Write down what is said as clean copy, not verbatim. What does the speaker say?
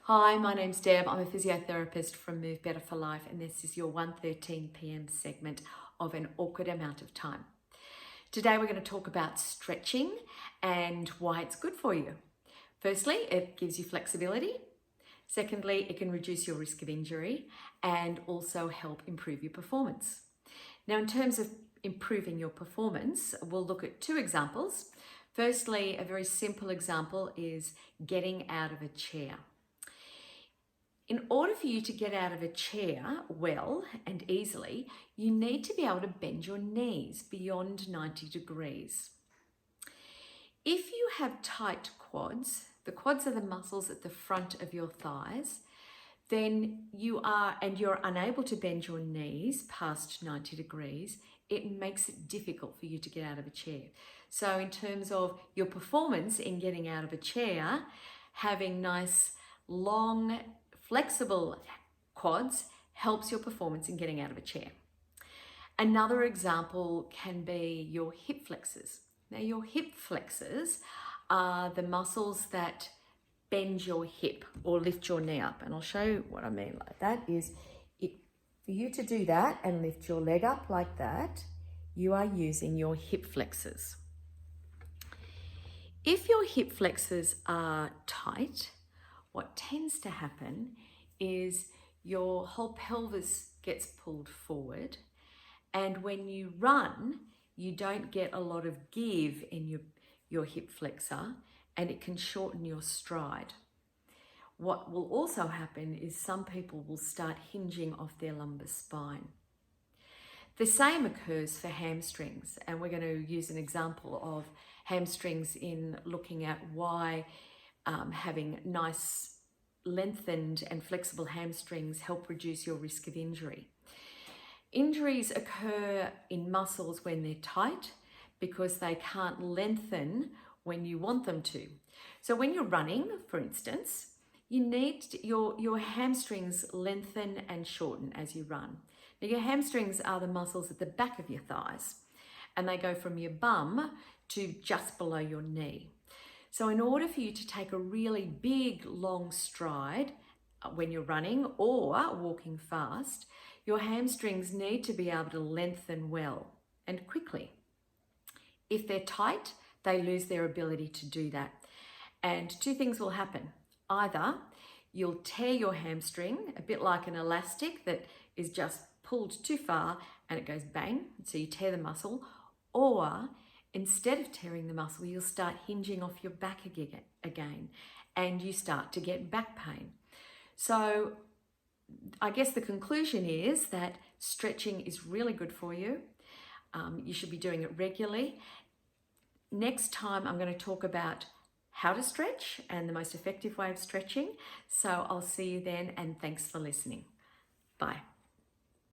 Hi, my name's Deb. I'm a physiotherapist from Move Better for Life, and this is your 1:13 p.m. segment of An Awkward Amount of Time. Today we're going to talk about stretching and why it's good for you. Firstly, it gives you flexibility. Secondly, it can reduce your risk of injury and also help improve your performance. Now, in terms of improving your performance, we'll look at two examples. Firstly, a very simple example is getting out of a chair. In order for you to get out of a chair well and easily, you need to be able to bend your knees beyond 90 degrees. If you have tight quads, the quads are the muscles at the front of your thighs, then you're unable to bend your knees past 90 degrees, it makes it difficult for you to get out of a chair. So in terms of your performance in getting out of a chair, having nice, long, flexible quads helps your performance in getting out of a chair. Another example can be your hip flexors. Now, your hip flexors are the muscles that bend your hip or lift your knee up. And I'll show you what I mean like that is for you to do that and lift your leg up like that, you are using your hip flexors. If your hip flexors are tight, what tends to happen is your whole pelvis gets pulled forward, and when you run, you don't get a lot of give in your hip flexor, and it can shorten your stride. What will also happen is some people will start hinging off their lumbar spine. The same occurs for hamstrings, and we're going to use an example of hamstrings in looking at why having nice lengthened and flexible hamstrings help reduce your risk of injury. Injuries occur in muscles when they're tight because they can't lengthen when you want them to. So when you're running, for instance, you need your hamstrings lengthen and shorten as you run. Now, your hamstrings are the muscles at the back of your thighs, and they go from your bum to just below your knee. So in order for you to take a really big, long stride when you're running or walking fast, your hamstrings need to be able to lengthen well and quickly. If they're tight, they lose their ability to do that. And two things will happen. Either you'll tear your hamstring, a bit like an elastic that is just pulled too far and it goes bang, so you tear the muscle, or instead of tearing the muscle, you'll start hinging off your back again, and you start to get back pain. So I guess the conclusion is that stretching is really good for you. You should be doing it regularly. Next time I'm going to talk about how to stretch and the most effective way of stretching. So I'll see you then, and thanks for listening. Bye.